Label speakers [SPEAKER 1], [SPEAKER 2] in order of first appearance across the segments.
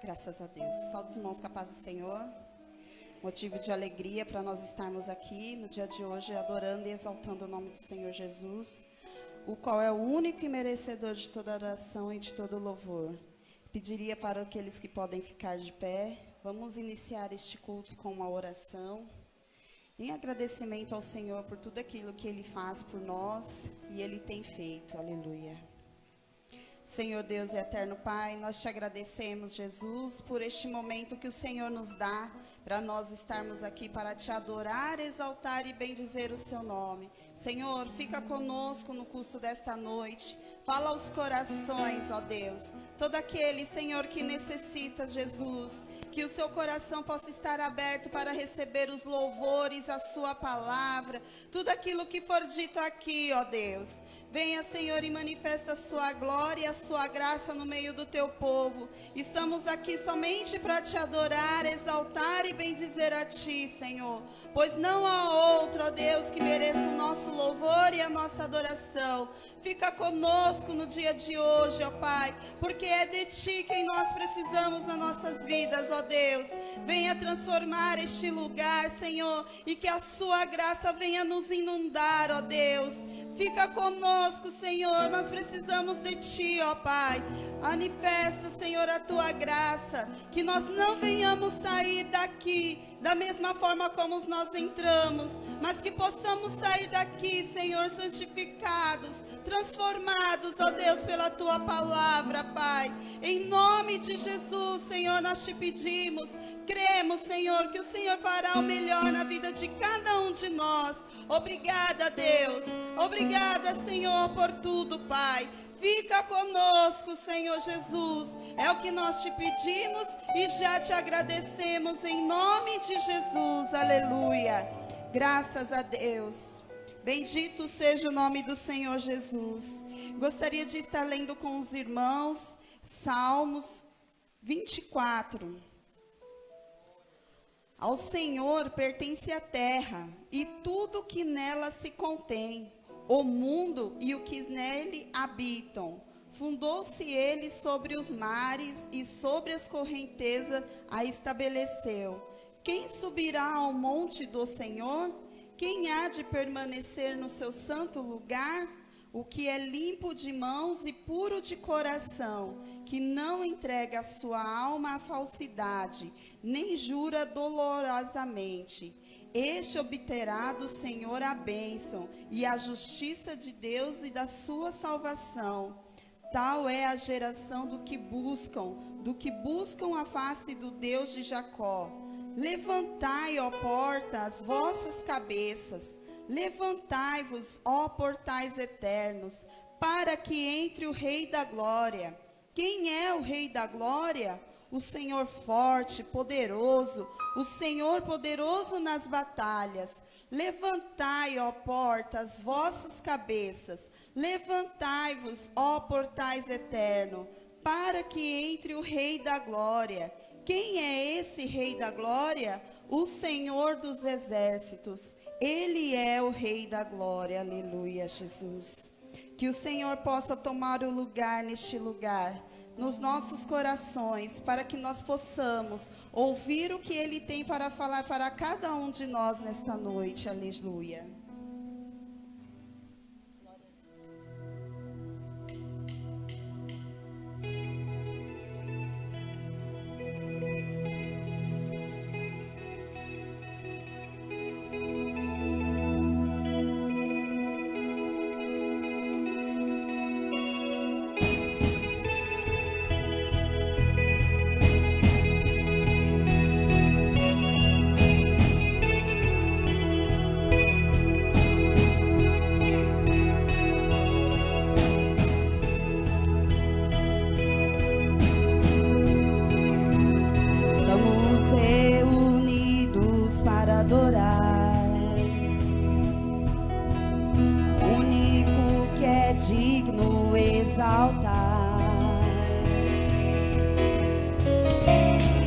[SPEAKER 1] Graças a Deus. Salve os irmãos com a paz do Senhor. Motivo de alegria para nós estarmos aqui no dia de hoje adorando e exaltando o nome do Senhor Jesus, o qual é o único e merecedor de toda oração e de todo louvor. Pediria para aqueles que podem ficar de pé, vamos iniciar este culto com uma oração, em agradecimento ao Senhor por tudo aquilo que Ele faz por nós e Ele tem feito. Aleluia. Senhor Deus e eterno Pai, nós te agradecemos, Jesus, por este momento que o Senhor nos dá, para nós estarmos aqui para te adorar, exaltar e bendizer o seu nome. Senhor, fica conosco no curso desta noite, fala aos corações, ó Deus, todo aquele, Senhor, que necessita, Jesus, que o seu coração possa estar aberto para receber os louvores, a sua palavra, tudo aquilo que for dito aqui, ó Deus. Venha, Senhor, e manifesta a sua glória e a sua graça no meio do teu povo. Estamos aqui somente para te adorar, exaltar e bendizer a ti, Senhor. Pois não há outro, ó Deus, que mereça o nosso louvor e a nossa adoração. Fica conosco no dia de hoje, ó Pai, porque é de ti quem nós precisamos nas nossas vidas, ó Deus. Venha transformar este lugar, Senhor, e que a sua graça venha nos inundar, ó Deus. Fica conosco, Senhor, nós precisamos de ti, ó Pai. Manifesta, Senhor, a tua graça, que nós não venhamos sair daqui da mesma forma como nós entramos, mas que possamos sair daqui, Senhor, santificados, transformados, ó Deus, pela tua palavra, Pai. Em nome de Jesus, Senhor, nós te pedimos, cremos, Senhor, que o Senhor fará o melhor na vida de cada um de nós. Obrigada, Deus. Obrigada, Senhor, por tudo, Pai. Fica conosco, Senhor Jesus. É o que nós te pedimos e já te agradecemos em nome de Jesus. Aleluia. Graças a Deus. Bendito seja o nome do Senhor Jesus. Gostaria de estar lendo com os irmãos Salmos 24. Ao Senhor pertence a terra e tudo que nela se contém, o mundo e o que nele habitam. Fundou-se ele sobre os mares e sobre as correntezas a estabeleceu. Quem subirá ao monte do Senhor? Quem há de permanecer no seu santo lugar? O que é limpo de mãos e puro de coração, que não entrega a sua alma à falsidade, nem jura dolorosamente. Este obterá do Senhor a bênção e a justiça de Deus e da sua salvação. Tal é a geração do que buscam a face do Deus de Jacó. Levantai, ó porta, as vossas cabeças. Levantai-vos, ó portais eternos, para que entre o Rei da Glória. Quem é o Rei da Glória? O Senhor forte, poderoso, o Senhor poderoso nas batalhas. Levantai, ó porta, as vossas cabeças. Levantai-vos, ó portais eternos, para que entre o Rei da Glória. Quem é esse Rei da Glória? O Senhor dos exércitos. Ele é o Rei da Glória, aleluia, Jesus. Que o Senhor possa tomar o lugar neste lugar, nos nossos corações, para que nós possamos ouvir o que Ele tem para falar para cada um de nós nesta noite, aleluia.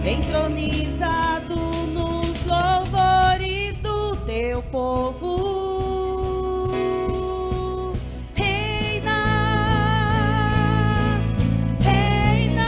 [SPEAKER 2] Entronizado nos louvores do teu povo. Reina, reina.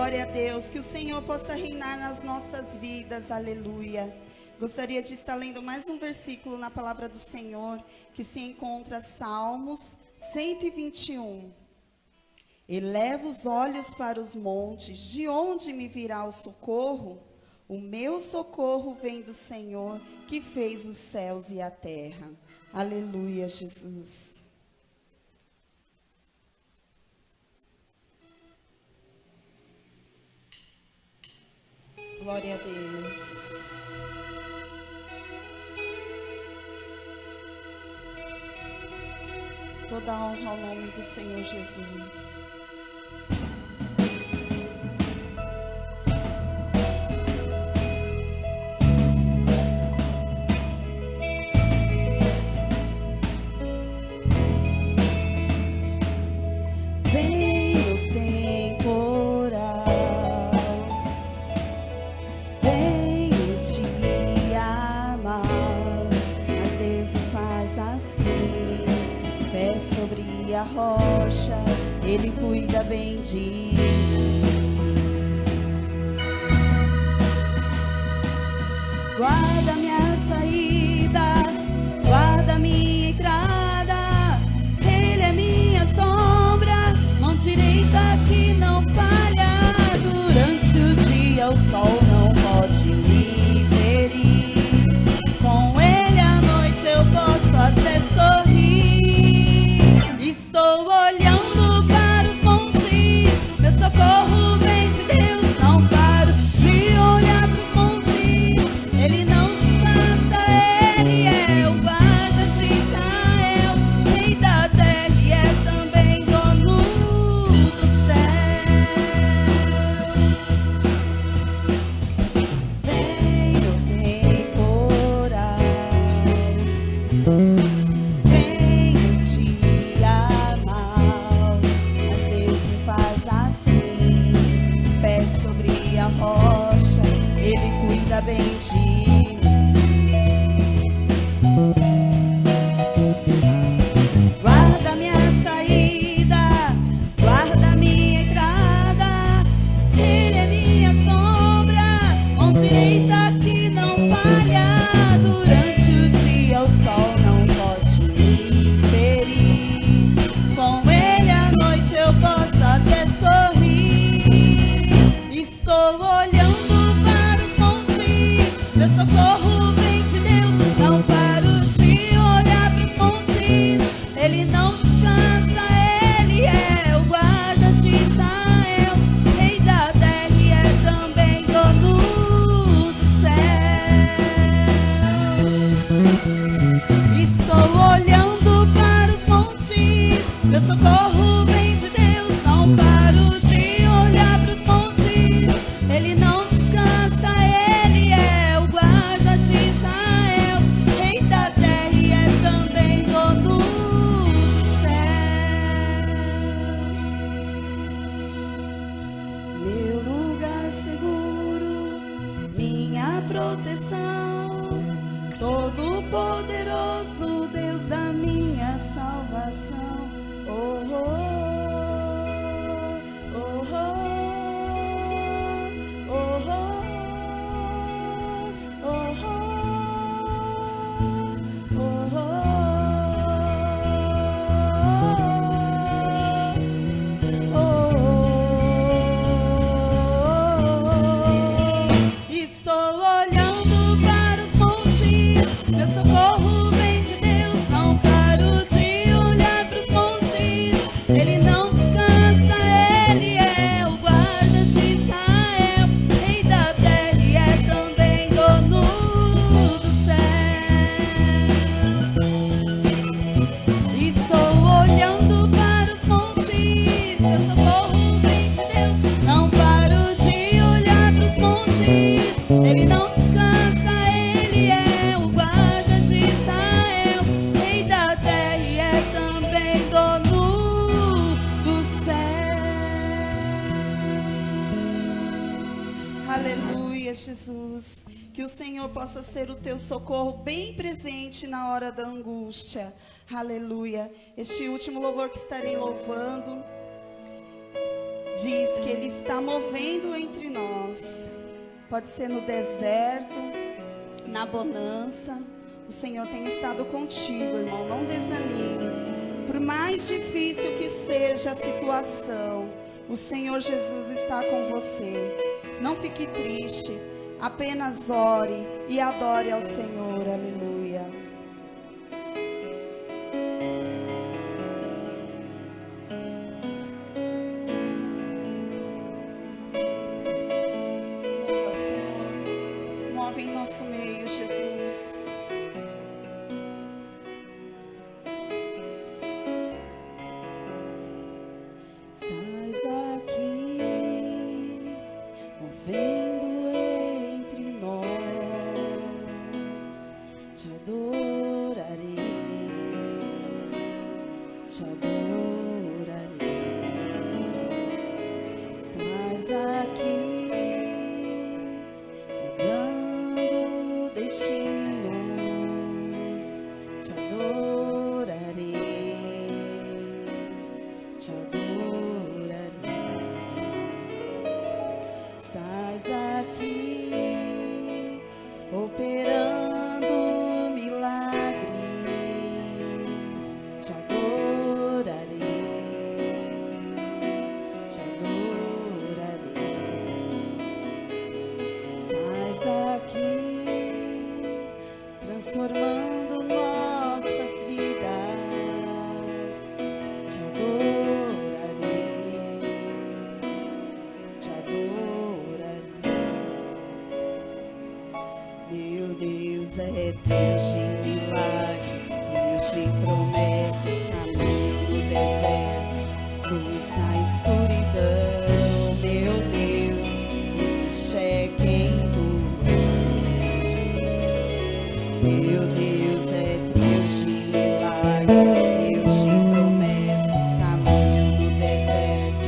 [SPEAKER 1] Glória a Deus, que o Senhor possa reinar nas nossas vidas, aleluia. Gostaria de estar lendo mais um versículo na palavra do Senhor, que se encontra Salmos 121. Eleva os olhos para os montes, de onde me virá o socorro? O meu socorro vem do Senhor, que fez os céus e a terra. Aleluia, Jesus. Glória a Deus. Toda a honra ao nome do Senhor Jesus. A rocha, Ele cuida bem de mim. Guarda minha saída, guarda minha entrada. Ele é minha sombra, mão direita que não falha. Durante o dia o sol não pode me ferir. Com Ele à noite eu posso até sorrir. Estou olhando para os montes, meu socorro vem de Deus. Não paro de olhar para os montes, Ele não descansa, Ele é o guarda de Israel, Rei da terra e é também dono do céu. Vem o temporal, bem de mim. Guarda minha saída, guarda minha entrada. Ele é minha sombra, mão direita que não falha. Durante o dia o sol não pode me ferir. Com Ele à noite eu posso até sorrir. Estou olhando, meu socorro vem de Deus, não paro de olhar para os montes. Ele não descansa, Ele é o guarda de Israel, Rei da terra e é também dono do céu. Estou olhando para os montes, meu socorro vem de Deus, não paro de olhar para os montes. Ele não descansa, Ele é o guarda de Israel, Rei da terra e é também dono do céu. Meu lugar seguro, minha proteção, Todo-Poderoso, Deus da minha salvação. Oh, oh. Meu socorro vem de Deus, não paro de olhar para os montes. Ele não descansa, Ele é o guarda de Israel, Rei da terra e é também dono do céu. Estou olhando para os montes, meu socorro vem de Deus, não paro de olhar para os montes. Ele não descansa, Ele é o guarda de Israel, Rei da terra e é também dono do céu. Aleluia, Jesus. Que o Senhor possa ser o teu socorro bem presente na hora da angústia. Aleluia. Este último louvor que estarei louvando diz que Ele está movendo entre nós. Pode ser no deserto, na bonança. O Senhor tem estado contigo, irmão. Não desanime. Por mais difícil que seja a situação, o Senhor Jesus está com você. Não fique triste. Apenas ore e adore ao Senhor. Aleluia. Move em nosso meio, Jesus. Estás aqui, movendo entre nós. Te adorarei, te adorarei. Estás aqui, mudando destinos. Te adorarei, te adorarei. Estás aqui, operando milagres. Te adorarei, te adorarei. Estás aqui, transformando nossas vidas. Te adorarei, te adorarei. Meu Deus é Deus de milagres, Deus de promessas, caminho no deserto, luz na escuridão. Meu Deus, este é quem tu és. Meu Deus é Deus de milagres, Deus de promessas, caminho no deserto,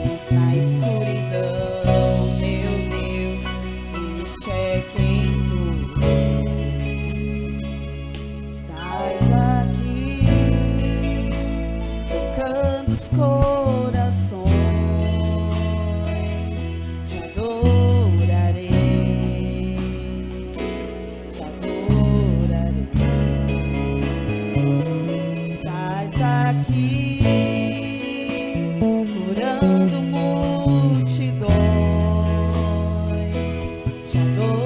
[SPEAKER 1] luz na escuridão. Meu Deus, este é quem tu és. Estás aqui, tocando os corações. Te adorarei, te adorarei. Estás aqui, curando multidões. Te adorarei,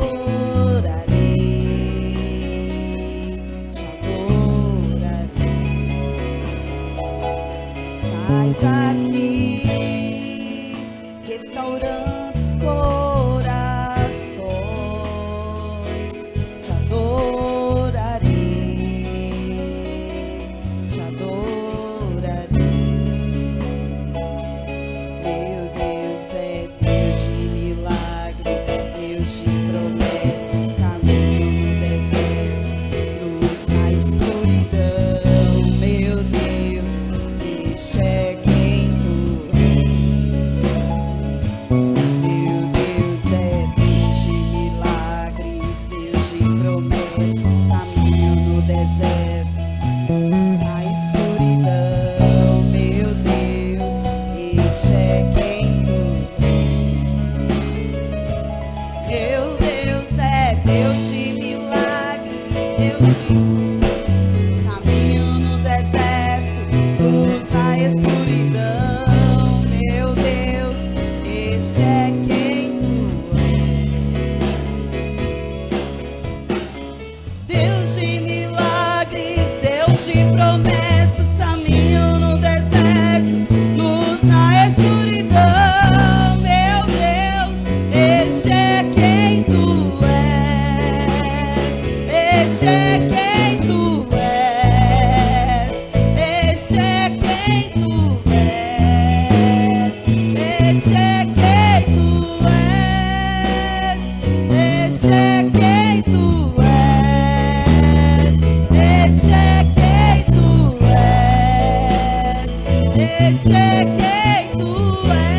[SPEAKER 1] te adorarei. Estás aqui, restaurando os corações. Te adorarei, te adorarei. Meu Deus é Deus de milagres, Deus de promessas, caminho no deserto, luz na escuridão. Meu Deus, este é quem tu és. Meu Deus é Deus de milagres, Deus de promessas, caminho no deserto, luz na escuridão. Meu Deus, este é quem tu és. Meu Deus é Deus de milagres, Deus de caminho no deserto, luz na escuridão. Meu Deus, este é quem tu és. Deus de milagres, Deus de promessas, caminho no deserto, luz na escuridão. Meu Deus, este é quem tu és. Este é quem tu és. Este é quem tu és. Este é quem tu és. Este é quem tu és. Este é quem tu és. Este é quem tu és.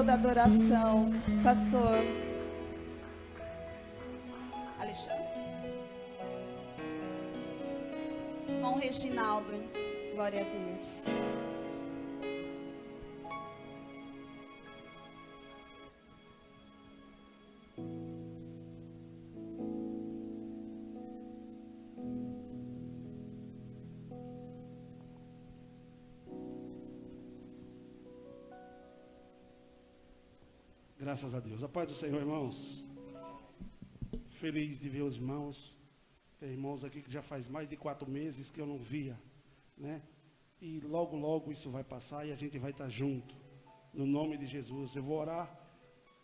[SPEAKER 1] Adoração, pastor Alexandre, irmão Reginaldo, glória a Deus.
[SPEAKER 3] Graças a Deus. A paz do Senhor, irmãos. Feliz de ver os irmãos. Tem irmãos aqui que já faz mais de 4 meses que eu não via, né? E logo, logo isso vai passar e a gente vai estar junto. No nome de Jesus. Eu vou orar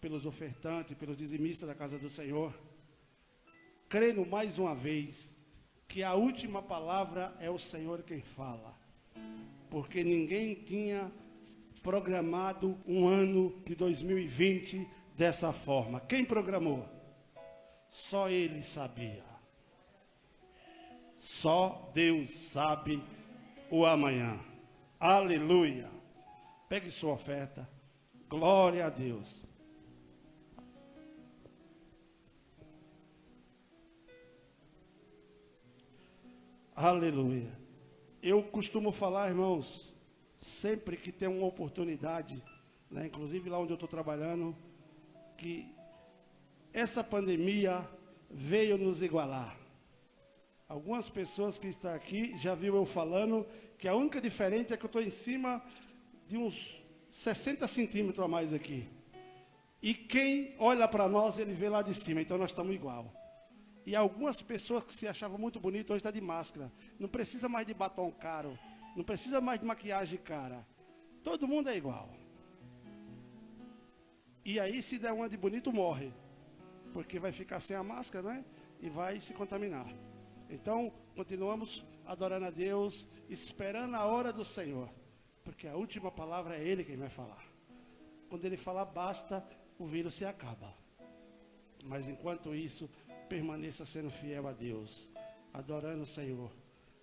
[SPEAKER 3] pelos ofertantes, pelos dizimistas da casa do Senhor. Crendo mais uma vez que a última palavra é o Senhor quem fala. Porque ninguém tinha programado um ano de 2020 dessa forma. Quem programou? Só Ele sabia. Só Deus sabe o amanhã. Aleluia. Pegue sua oferta. Glória a Deus. Aleluia. Eu costumo falar, irmãos, sempre que tem uma oportunidade, né, inclusive lá onde eu estou trabalhando, que essa pandemia veio nos igualar. Algumas pessoas que estão aqui já viram eu falando que a única diferença é que eu estou em cima de uns 60 centímetros a mais aqui. E quem olha para nós, ele vê lá de cima, então nós estamos igual. E algumas pessoas que se achavam muito bonitas, hoje estão de máscara. Não precisa mais de batom caro, não precisa mais de maquiagem cara. Todo mundo é igual. E aí, se der uma de bonito, morre. Porque vai ficar sem a máscara, né? E vai se contaminar. Então, continuamos adorando a Deus, esperando a hora do Senhor. Porque a última palavra é Ele quem vai falar. Quando Ele falar basta, o vírus se acaba. Mas enquanto isso, permaneça sendo fiel a Deus, adorando o Senhor.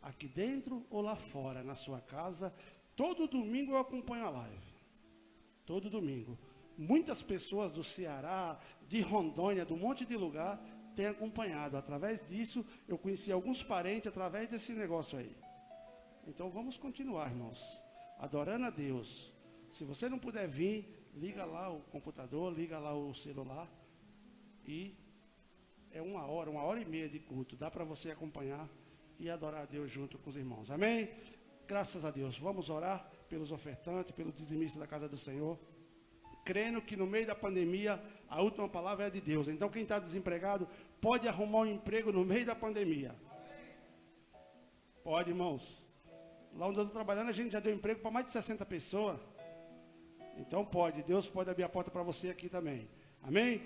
[SPEAKER 3] Aqui dentro ou lá fora, na sua casa, todo domingo eu acompanho a live. Todo domingo. Muitas pessoas do Ceará, de Rondônia, de um monte de lugar, têm acompanhado. Através disso, eu conheci alguns parentes através desse negócio aí. Então vamos continuar, irmãos, adorando a Deus. Se você não puder vir, liga lá o computador, liga lá o celular. E é 1h30 de culto. Dá para você acompanhar e adorar a Deus junto com os irmãos. Amém? Graças a Deus. Vamos orar pelos ofertantes, pelos dizimistas da casa do Senhor. Crendo que no meio da pandemia, a última palavra é de Deus. Então, quem está desempregado, pode arrumar um emprego no meio da pandemia. Pode, irmãos. Lá onde eu estou trabalhando, a gente já deu emprego para mais de 60 pessoas. Então, pode. Deus pode abrir a porta para você aqui também. Amém?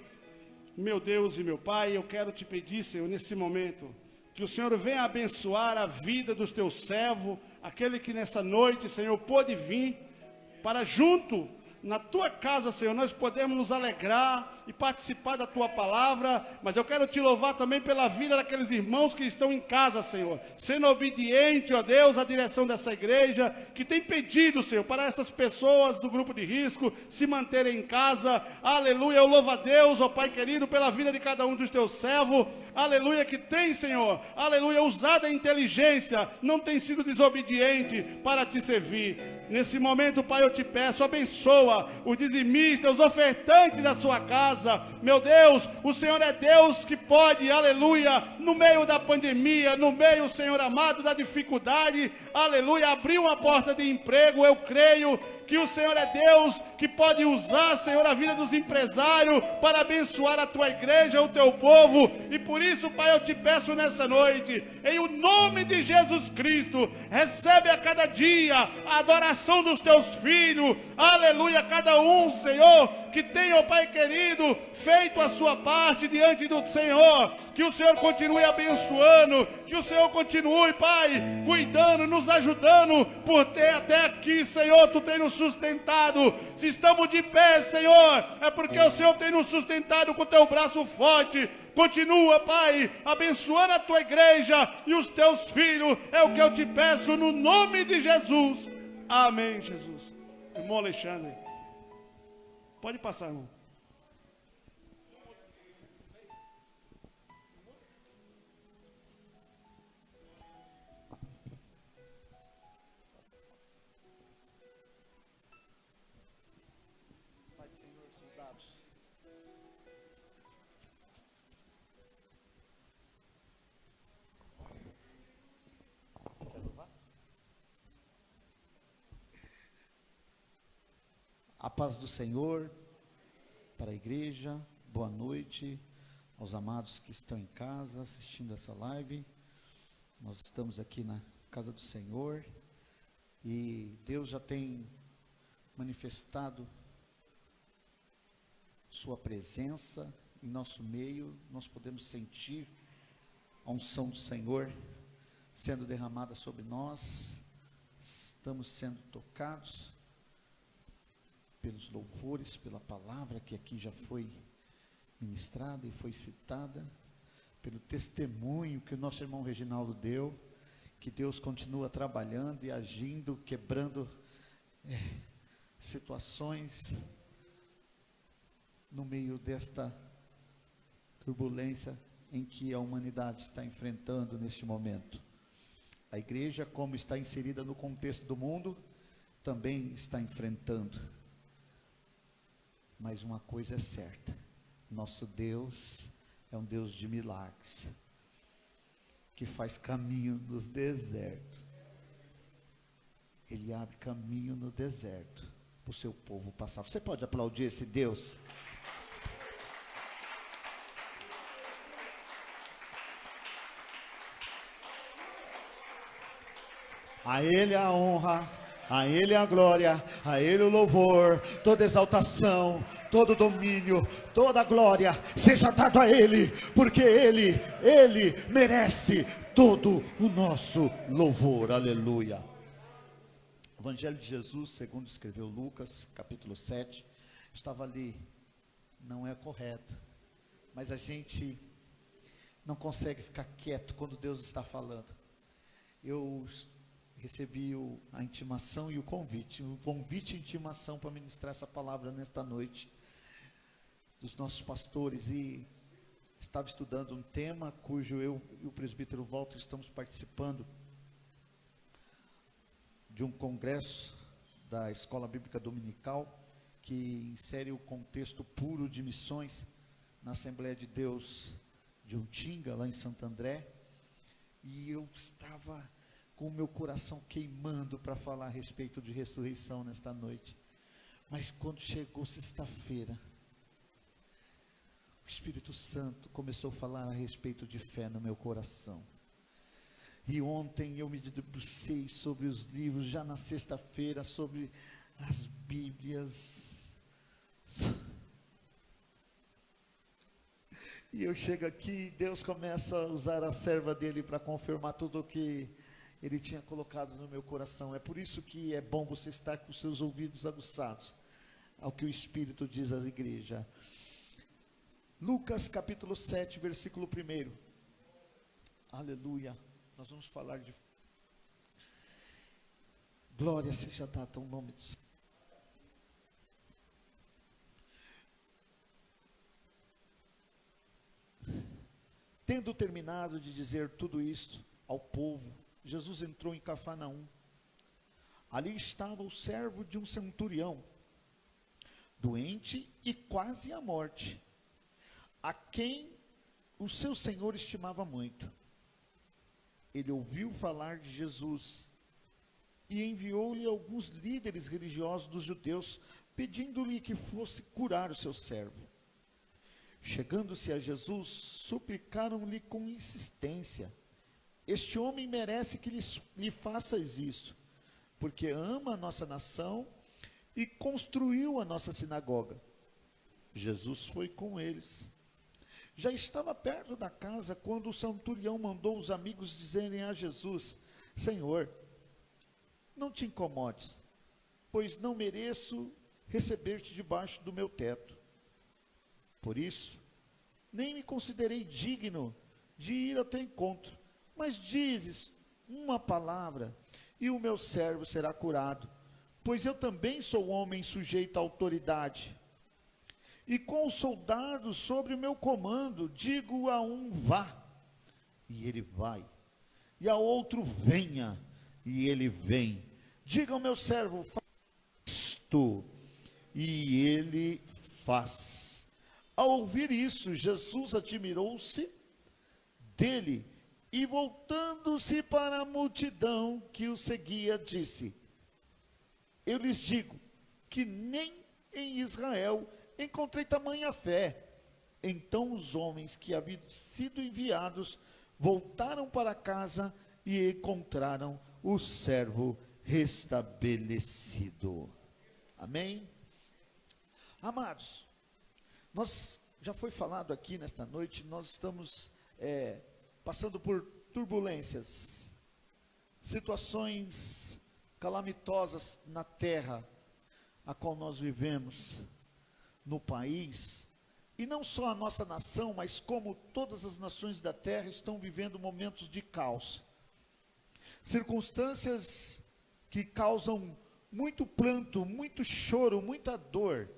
[SPEAKER 3] Meu Deus e meu Pai, eu quero te pedir, Senhor, nesse momento, que o Senhor venha abençoar a vida dos teus servos, aquele que nessa noite, Senhor, pôde vir para junto na tua casa, Senhor, nós podemos nos alegrar e participar da tua palavra, mas eu quero te louvar também pela vida daqueles irmãos que estão em casa, Senhor, sendo obediente, ó Deus, à direção dessa igreja, que tem pedido, Senhor, para essas pessoas do grupo de risco se manterem em casa. Aleluia, eu louvo a Deus, ó Pai querido, pela vida de cada um dos teus servos, aleluia, que tem, Senhor, aleluia, usado a inteligência, não tem sido desobediente para te servir. Nesse momento, Pai, eu te peço, abençoa os dizimistas, os ofertantes da sua casa. Meu Deus, o Senhor é Deus que pode, aleluia, no meio da pandemia, no meio, Senhor amado, da dificuldade, aleluia, abrir uma porta de emprego. Eu creio que o Senhor é Deus que pode usar, Senhor, a vida dos empresários para abençoar a tua igreja, o teu povo. E por isso, Pai, eu te peço nessa noite, em o nome de Jesus Cristo, recebe a cada dia a adoração dos teus filhos, aleluia, cada um, Senhor, que tem, ó Pai querido, feito a sua parte diante do Senhor. Que o Senhor continue abençoando, que o Senhor continue, Pai, cuidando, nos ajudando, por ter até aqui, Senhor, tu tem nos sustentado. Se estamos de pé, Senhor, é porque o Senhor tem nos sustentado com o teu braço forte. Continua, Pai, abençoando a tua igreja e os teus filhos, é o que eu te peço no nome de Jesus. Amém, Jesus. Irmão Alexandre, pode passar, irmão. Pai do Senhor, soldados. Quer louvar?
[SPEAKER 4] A paz do Senhor para a igreja, boa noite aos amados que estão em casa assistindo essa live. Nós estamos aqui na casa do Senhor e Deus já tem manifestado sua presença em nosso meio. Nós podemos sentir a unção do Senhor sendo derramada sobre nós, estamos sendo tocados pelos louvores, pela palavra que aqui já foi ministrada e foi citada, pelo testemunho que o nosso irmão Reginaldo deu, que Deus continua trabalhando e agindo, quebrando situações no meio desta turbulência em que a humanidade está enfrentando neste momento. A igreja, como está inserida no contexto do mundo, também está enfrentando. Mas uma coisa é certa, Nosso Deus é um Deus de milagres, que faz caminho nos desertos. Ele abre caminho no deserto para o seu povo passar. Você pode aplaudir esse Deus? A Ele a honra, a Ele a glória, a Ele o louvor, toda exaltação, todo domínio, toda glória seja dado a Ele, porque Ele merece todo o nosso louvor. Aleluia. Evangelho de Jesus, segundo escreveu Lucas, capítulo 7, estava ali. Não é correto, mas a gente não consegue ficar quieto quando Deus está falando. Eu recebi a intimação e o convite e intimação para ministrar essa palavra nesta noite, dos nossos pastores, e estava estudando um tema cujo eu e o presbítero Walter estamos participando, de um congresso da Escola Bíblica Dominical, que insere o contexto puro de missões na Assembleia de Deus de Untinga, lá em Santo André, e eu estava com o meu coração queimando para falar a respeito de ressurreição nesta noite, mas quando chegou sexta-feira, o Espírito Santo começou a falar a respeito de fé no meu coração. E ontem eu me debrucei sobre os livros, já na sexta-feira, sobre as Bíblias. E eu chego aqui e Deus começa a usar a serva dele para confirmar tudo o que Ele tinha colocado no meu coração. É por isso que é bom você estar com os seus ouvidos aguçados ao que o Espírito diz à igreja. Lucas capítulo 7, versículo 1. Aleluia. Nós vamos falar de glória seja dada ao nome do Senhor. Tendo terminado de dizer tudo isto ao povo, Jesus entrou em Cafarnaum. Ali estava o servo de um centurião, doente e quase à morte, a quem o seu senhor estimava muito. Ele ouviu falar de Jesus e enviou-lhe alguns líderes religiosos dos judeus, pedindo-lhe que fosse curar o seu servo. Chegando-se a Jesus, suplicaram-lhe com insistência: este homem merece que lhe faças isso, porque ama a nossa nação e construiu a nossa sinagoga. Jesus foi com eles. Já estava perto da casa quando o centurião mandou os amigos dizerem a Jesus: Senhor, não te incomodes, pois não mereço receber-te debaixo do meu teto. Por isso, nem me considerei digno de ir ao teu encontro, mas dizes uma palavra e o meu servo será curado, pois eu também sou homem sujeito à autoridade. E com os soldados sobre o meu comando, digo a um vá, e ele vai, e a outro venha, e ele vem. Diga ao meu servo, faça isto, e ele faz. Ao ouvir isso, Jesus admirou-se dele, e voltando-se para a multidão que o seguia, disse: eu lhes digo que nem em Israel encontrei tamanha fé. Então os homens que haviam sido enviados voltaram para casa e encontraram o servo restabelecido. Amém? Amados, nós, já foi falado aqui nesta noite, nós estamos passando por turbulências, situações calamitosas na terra a qual nós vivemos, no país, e não só a nossa nação, mas como todas as nações da terra estão vivendo momentos de caos, circunstâncias que causam muito pranto, muito choro, muita dor,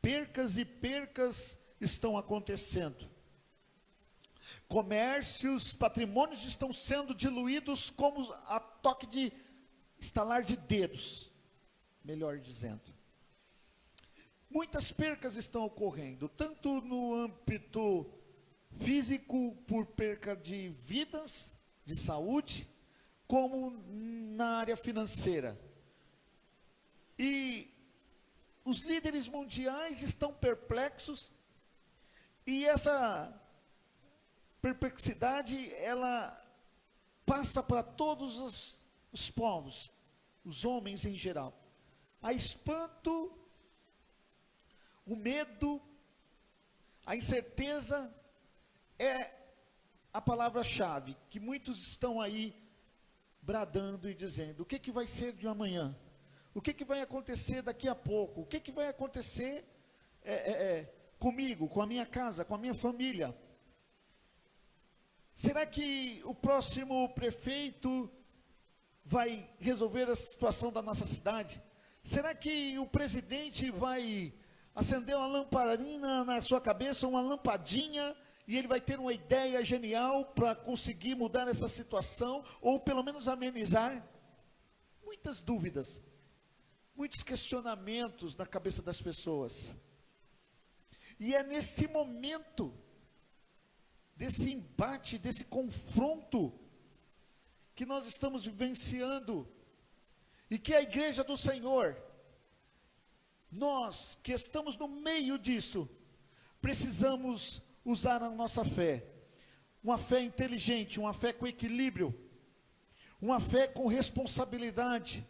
[SPEAKER 4] percas e percas estão acontecendo, comércios, patrimônios estão sendo diluídos como a toque de estalar de dedos, melhor dizendo. Muitas percas estão ocorrendo, tanto no âmbito físico, por perca de vidas, de saúde, como na área financeira. E os líderes mundiais estão perplexos, e essa perplexidade, ela passa para todos os povos, os homens em geral. Há espanto, o medo, a incerteza é a palavra-chave, que muitos estão aí bradando e dizendo: o que vai ser de amanhã? O que vai acontecer daqui a pouco? O que vai acontecer comigo, com a minha casa, com a minha família? Será que o próximo prefeito vai resolver a situação da nossa cidade? Será que o presidente vai acender uma lamparina na sua cabeça, uma lampadinha, e ele vai ter uma ideia genial para conseguir mudar essa situação, ou pelo menos amenizar? Muitas dúvidas, muitos questionamentos na cabeça das pessoas. E é nesse momento, desse embate, desse confronto, que nós estamos vivenciando, e que a igreja do Senhor, nós que estamos no meio disso, precisamos usar a nossa fé, uma fé inteligente, uma fé com equilíbrio, uma fé com responsabilidade,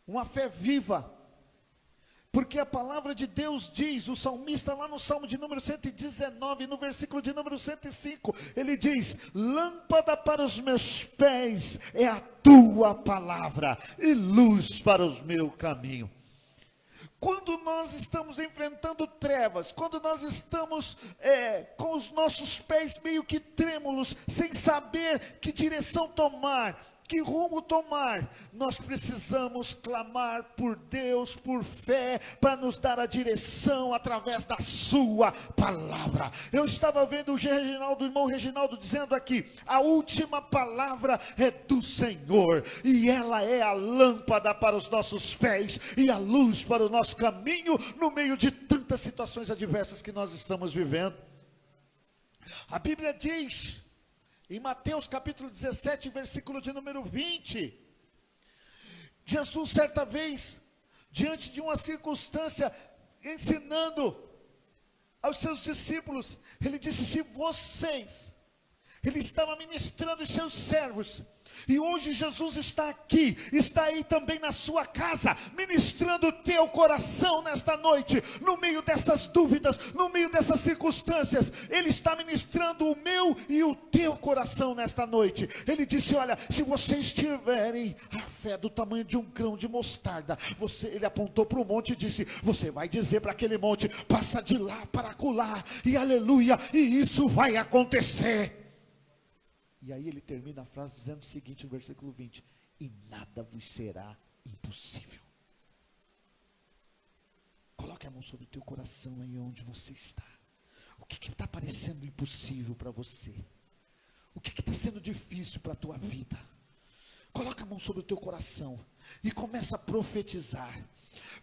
[SPEAKER 4] uma fé viva, porque a palavra de Deus diz, o salmista lá no Salmo de número 119, no versículo de número 105, ele diz: lâmpada para os meus pés é a tua palavra, e luz para o meu caminho. Quando nós estamos enfrentando trevas, quando nós estamos com os nossos pés meio que trêmulos, sem saber que direção tomar, que rumo tomar, nós precisamos clamar por Deus, por fé, para nos dar a direção através da sua palavra. Eu estava vendo o irmão Reginaldo dizendo aqui: a última palavra é do Senhor, e ela é a lâmpada para os nossos pés, e a luz para o nosso caminho, no meio de tantas situações adversas que nós estamos vivendo. A Bíblia diz, em Mateus capítulo 17, versículo de número 20, Jesus certa vez, diante de uma circunstância, ensinando aos seus discípulos, ele disse: se vocês, ele estava ministrando os seus servos, e hoje Jesus está aqui, está aí também na sua casa, ministrando o teu coração nesta noite, no meio dessas dúvidas, no meio dessas circunstâncias, ele está ministrando o meu e o teu coração nesta noite. Ele disse: olha, se vocês tiverem a fé do tamanho de um grão de mostarda, ele apontou para o monte e disse: você vai dizer para aquele monte, passa de lá para acolá, e aleluia, e isso vai acontecer. E aí ele termina a frase dizendo o seguinte, no versículo 20: e nada vos será impossível. Coloque a mão sobre o teu coração aí onde você está. O que está parecendo impossível para você? O que está sendo difícil para a tua vida? Coloca a mão sobre o teu coração e começa a profetizar.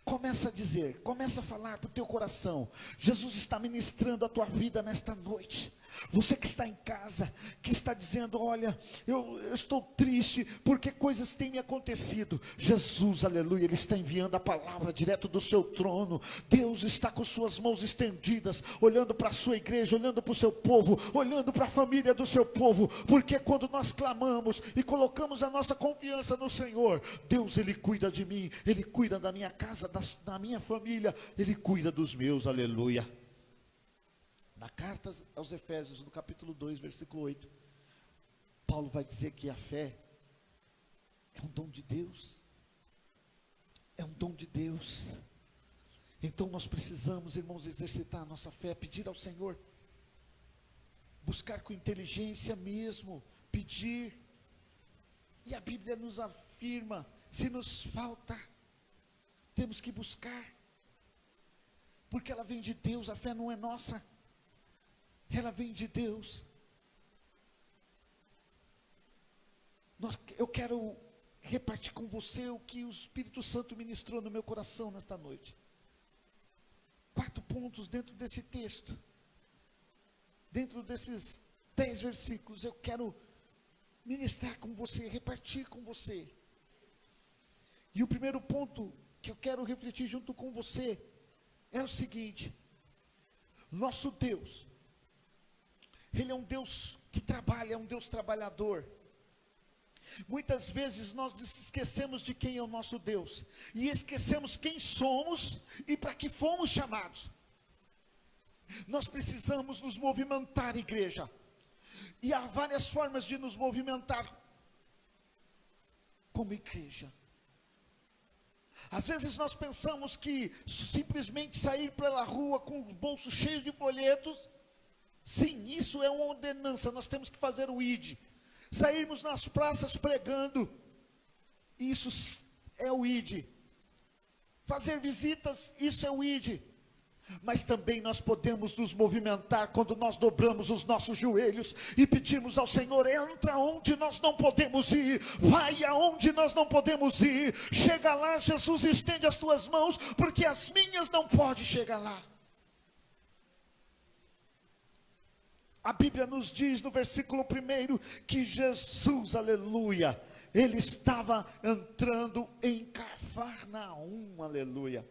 [SPEAKER 4] Começa a dizer, começa a falar para o teu coração. Jesus está ministrando a tua vida nesta noite. Você que está em casa, que está dizendo: olha, eu estou triste porque coisas têm me acontecido. Jesus, aleluia, Ele está enviando a palavra direto do seu trono. Deus está com suas mãos estendidas, olhando para a sua igreja, olhando para o seu povo, olhando para a família do seu povo. Porque quando nós clamamos e colocamos a nossa confiança no Senhor, Deus, Ele cuida de mim, Ele cuida da minha casa, da minha família, Ele cuida dos meus, aleluia. Na carta aos Efésios, no capítulo 2, versículo 8, Paulo vai dizer que a fé é um dom de Deus. É um dom de Deus. Então nós precisamos, irmãos, exercitar a nossa fé, pedir ao Senhor, buscar com inteligência mesmo, pedir. E a Bíblia nos afirma, se nos falta, temos que buscar, porque ela vem de Deus, a fé não é nossa. Ela vem de Deus. Eu quero repartir com você o que o Espírito Santo ministrou no meu coração nesta noite. 4 pontos dentro desse texto. Dentro desses 10 versículos, eu quero ministrar com você, repartir com você. E o primeiro ponto que eu quero refletir junto com você é o seguinte: nosso Deus, Ele é um Deus que trabalha, é um Deus trabalhador. Muitas vezes nós esquecemos de quem é o nosso Deus, e esquecemos quem somos e para que fomos chamados. Nós precisamos nos movimentar, igreja, e há várias formas de nos movimentar como igreja. Às vezes nós pensamos que simplesmente sair pela rua com os bolsos cheios de folhetos, sim, isso é uma ordenança, nós temos que fazer o ID. Sairmos nas praças pregando, isso é o ID. Fazer visitas, isso é o ID. Mas também nós podemos nos movimentar quando nós dobramos os nossos joelhos e pedimos ao Senhor: entra onde nós não podemos ir, vai aonde nós não podemos ir, chega lá, Jesus, estende as tuas mãos, porque as minhas não podem chegar lá. A Bíblia nos diz no versículo 1 que Jesus, aleluia, Ele estava entrando em Cafarnaum, aleluia.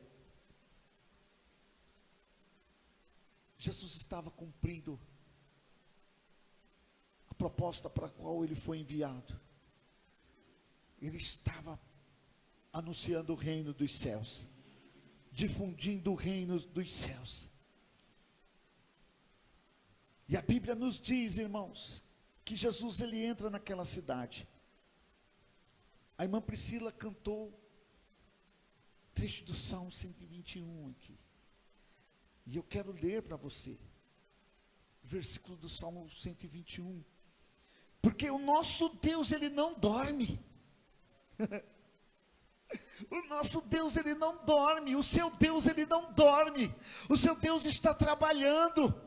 [SPEAKER 4] Jesus estava cumprindo a proposta para a qual Ele foi enviado. Ele estava anunciando o reino dos céus, difundindo o reino dos céus. E a Bíblia nos diz, irmãos, que Jesus, ele entra naquela cidade. A irmã Priscila cantou trecho do Salmo 121 aqui. E eu quero ler para você o versículo do Salmo 121. Porque o nosso Deus, ele não dorme. O nosso Deus, ele não dorme. O seu Deus, ele não dorme. O seu Deus está trabalhando.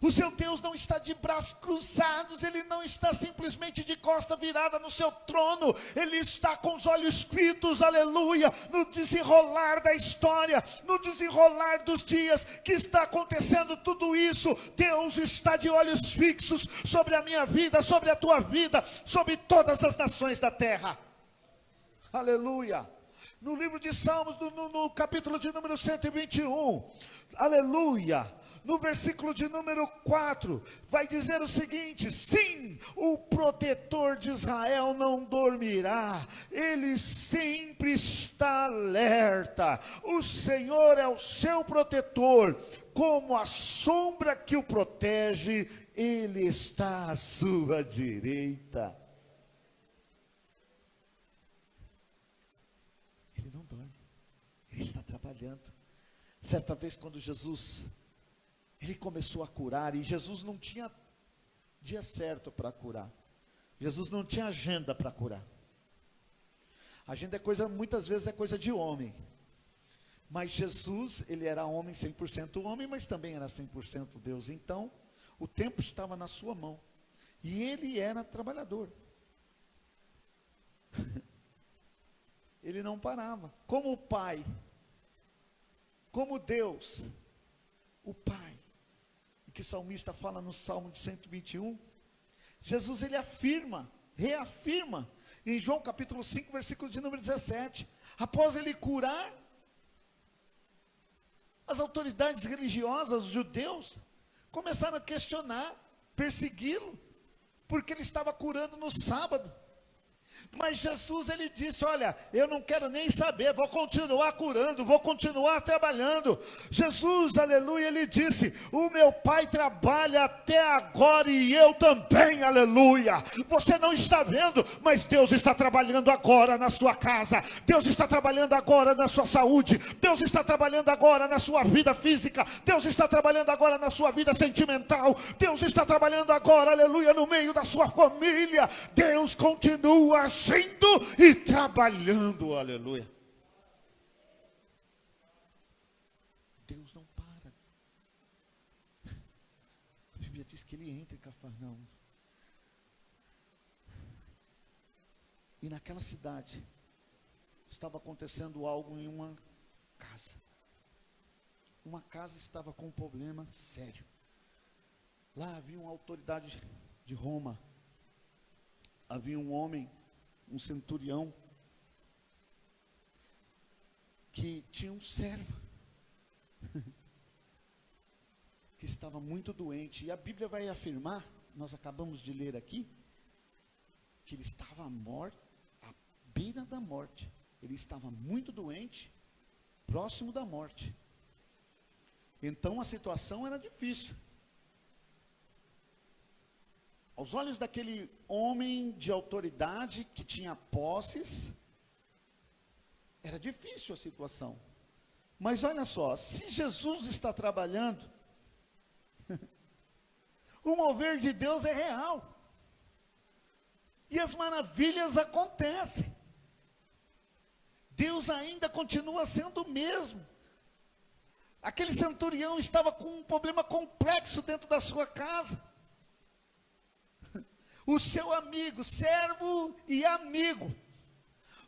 [SPEAKER 4] O seu Deus não está de braços cruzados, Ele não está simplesmente de costa virada no seu trono, Ele está com os olhos fitos, aleluia, no desenrolar da história, no desenrolar dos dias que está acontecendo tudo isso. Deus está de olhos fixos sobre a minha vida, sobre a tua vida, sobre todas as nações da terra, aleluia. No livro de Salmos, no capítulo de número 121, aleluia, no versículo de número 4, vai dizer o seguinte: sim, o protetor de Israel não dormirá, ele sempre está alerta, o Senhor é o seu protetor, como a sombra que o protege, ele está à sua direita. Ele não dorme, ele está trabalhando. Certa vez, quando Jesus, ele começou a curar, e Jesus não tinha dia certo para curar, Jesus não tinha agenda para curar. Agenda é coisa, muitas vezes é coisa de homem, mas Jesus, ele era homem, 100% homem, mas também era 100% Deus, então o tempo estava na sua mão, e ele era trabalhador, ele não parava, como o Pai, como Deus, o Pai, que o salmista fala no Salmo de 121, Jesus, ele afirma, reafirma, em João capítulo 5, versículo de número 17, após ele curar, as autoridades religiosas, os judeus, começaram a questionar, persegui-lo, porque ele estava curando no sábado. Mas Jesus, ele disse: olha, eu não quero nem saber, vou continuar curando, vou continuar trabalhando. Jesus, aleluia, ele disse: o meu Pai trabalha até agora e eu também, aleluia. Você não está vendo, mas Deus está trabalhando agora na sua casa, Deus está trabalhando agora na sua saúde, Deus está trabalhando agora na sua vida física, Deus está trabalhando agora na sua vida sentimental, Deus está trabalhando agora, aleluia, no meio da sua família. Deus continua agindo e trabalhando, aleluia. Deus não para. A Bíblia diz que ele entra em Cafarnaum. E naquela cidade estava acontecendo algo em uma casa. uma casa estava com um problema sério. Lá havia uma autoridade de Roma, havia um homem, um centurião, que tinha um servo, que estava muito doente, e a Bíblia vai afirmar, nós acabamos de ler aqui, que ele estava à beira da morte, ele estava muito doente, próximo da morte. Então a situação era difícil. Aos olhos daquele homem de autoridade que tinha posses, era difícil a situação. Mas olha só, se Jesus está trabalhando, o mover de Deus é real. E as maravilhas acontecem. Deus ainda continua sendo o mesmo. Aquele centurião estava com um problema complexo dentro da sua casa. O seu amigo, servo e amigo,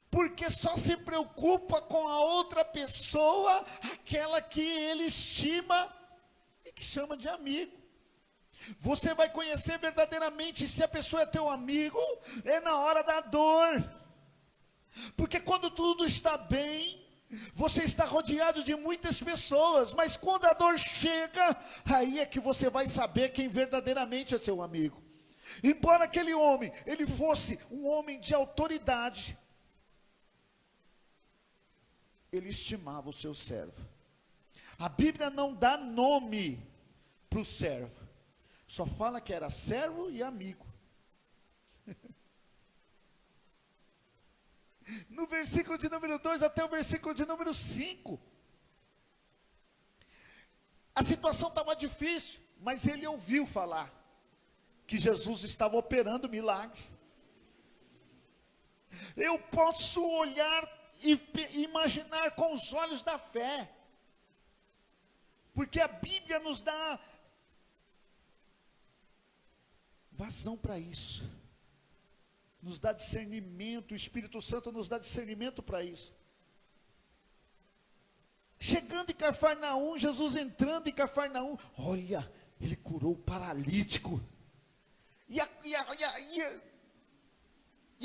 [SPEAKER 4] porque só se preocupa com a outra pessoa, aquela que ele estima e que chama de amigo. Você vai conhecer verdadeiramente se a pessoa é teu amigo, é na hora da dor, porque quando tudo está bem, você está rodeado de muitas pessoas, mas quando a dor chega, aí é que você vai saber quem verdadeiramente é seu amigo. Embora aquele homem, ele fosse um homem de autoridade, ele estimava o seu servo. A Bíblia não dá nome para o servo, só fala que era servo e amigo. No versículo de número 2 até o versículo de número 5, a situação estava difícil, mas ele ouviu falar que Jesus estava operando milagres. Eu posso olhar e imaginar com os olhos da fé, porque a Bíblia nos dá vazão para isso, nos dá discernimento, o Espírito Santo nos dá discernimento para isso. Chegando em Cafarnaum, Jesus entrando em Cafarnaum, olha, ele curou o paralítico. E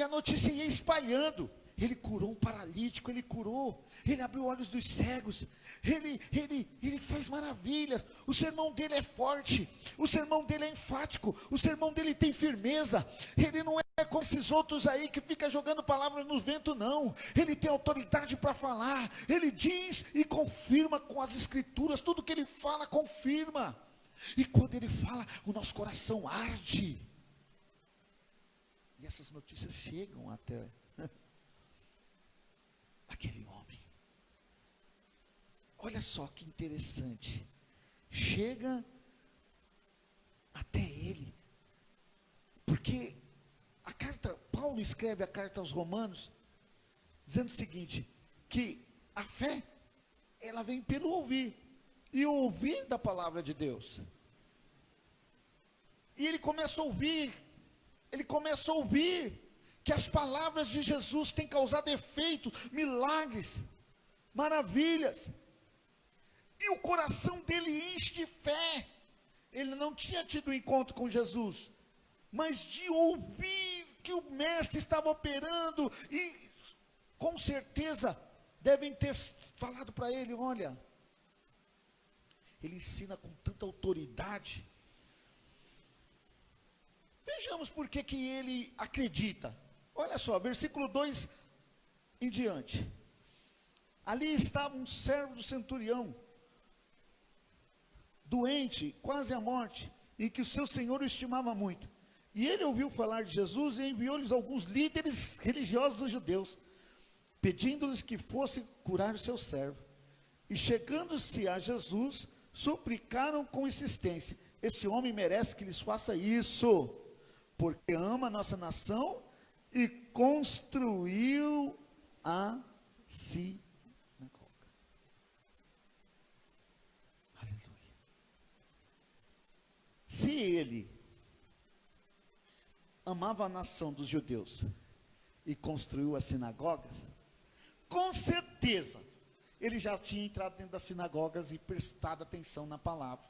[SPEAKER 4] a notícia ia espalhando. Ele curou um paralítico, ele abriu olhos dos cegos, ele faz maravilhas. O sermão dele é forte, o sermão dele é enfático, o sermão dele tem firmeza. Ele não é como esses outros aí que fica jogando palavras no vento, não. Ele tem autoridade para falar, ele diz e confirma com as escrituras, tudo que ele fala confirma. E quando ele fala, o nosso coração arde. E essas notícias chegam até aquele homem. Olha só que interessante. Chega até ele. Porque Paulo escreve a carta aos Romanos, dizendo o seguinte, que a fé, ela vem pelo ouvir, e o ouvir da palavra de Deus. E ele começa a ouvir, que as palavras de Jesus têm causado efeitos, milagres, maravilhas, e o coração dele enche de fé. Ele não tinha tido um encontro com Jesus, mas de ouvir que o mestre estava operando, e com certeza devem ter falado para ele, olha, ele ensina com tanta autoridade. Vejamos por que ele acredita. Olha só, versículo 2 em diante. Ali estava um servo do centurião, doente, quase à morte, e que o seu senhor o estimava muito. E ele ouviu falar de Jesus e enviou-lhes alguns líderes religiosos dos judeus, pedindo-lhes que fossem curar o seu servo. E chegando-se a Jesus, suplicaram com insistência: esse homem merece que lhes faça isso, porque ama a nossa nação e construiu a sinagoga. Aleluia. Se ele amava a nação dos judeus e construiu as sinagogas, com certeza ele já tinha entrado dentro das sinagogas e prestado atenção na palavra,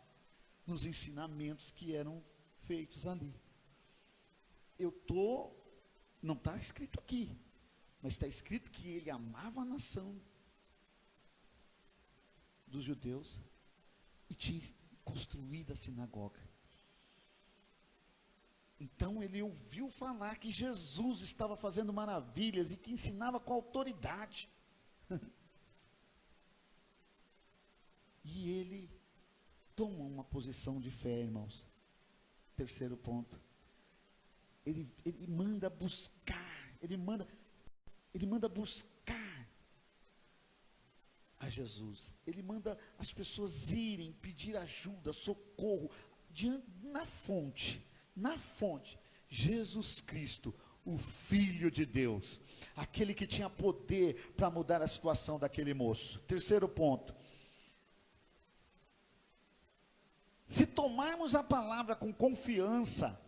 [SPEAKER 4] nos ensinamentos que eram feitos ali. Não está escrito aqui, mas está escrito que ele amava a nação dos judeus e tinha construído a sinagoga. Então ele ouviu falar que Jesus estava fazendo maravilhas e que ensinava com autoridade. E ele toma uma posição de fé, irmãos. Terceiro ponto. Ele manda buscar, ele manda buscar a Jesus. Ele manda as pessoas irem pedir ajuda, socorro, na fonte, Jesus Cristo, o Filho de Deus, aquele que tinha poder para mudar a situação daquele moço. Terceiro ponto. Se tomarmos a palavra com confiança,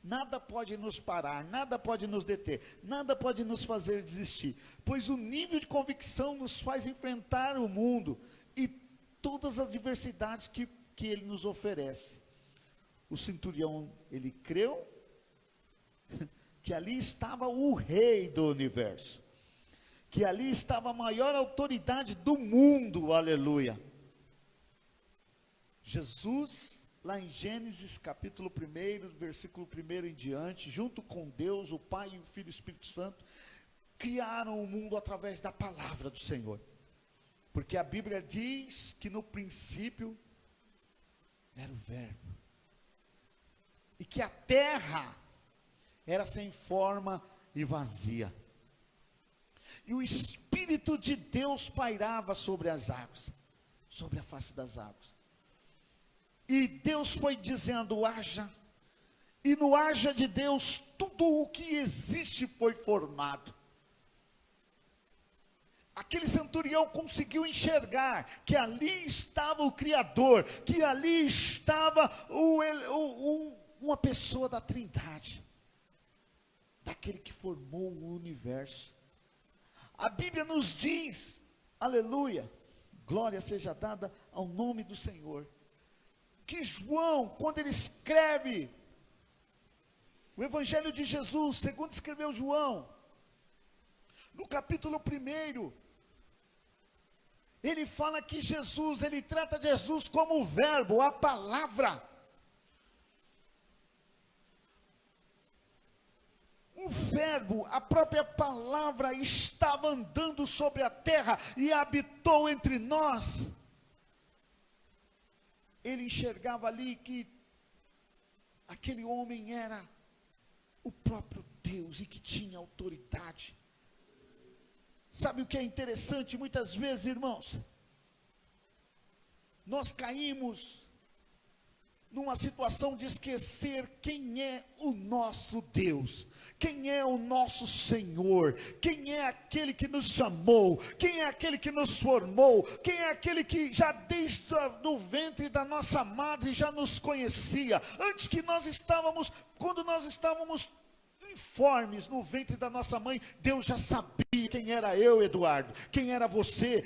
[SPEAKER 4] nada pode nos parar, nada pode nos deter, nada pode nos fazer desistir, pois o nível de convicção nos faz enfrentar o mundo e todas as diversidades que ele nos oferece. O centurião, ele creu que ali estava o rei do universo, que ali estava a maior autoridade do mundo, aleluia. Jesus, lá em Gênesis capítulo 1, versículo 1 em diante, junto com Deus, o Pai e o Filho e o Espírito Santo, criaram o mundo através da palavra do Senhor. Porque a Bíblia diz que no princípio era o Verbo. E que a terra era sem forma e vazia. E o Espírito de Deus pairava sobre as águas, sobre a face das águas. E Deus foi dizendo, haja. E no haja de Deus, tudo o que existe foi formado. Aquele centurião conseguiu enxergar que ali estava o Criador, que ali estava uma pessoa da Trindade, daquele que formou o universo. A Bíblia nos diz, aleluia, glória seja dada ao nome do Senhor, que João, quando ele escreve o Evangelho de Jesus, segundo escreveu João, no capítulo 1, ele fala que Jesus, ele trata Jesus como o Verbo, a palavra. O Verbo, a própria palavra, estava andando sobre a terra e habitou entre nós. Ele enxergava ali que aquele homem era o próprio Deus e que tinha autoridade. Sabe o que é interessante? Muitas vezes, irmãos, nós caímos numa situação de esquecer quem é o nosso Deus, quem é o nosso Senhor, quem é aquele que nos chamou, quem é aquele que nos formou, quem é aquele que já desde o ventre da nossa madre já nos conhecia, antes que quando nós estávamos informes no ventre da nossa mãe, Deus já sabia quem era eu, Eduardo, quem era você,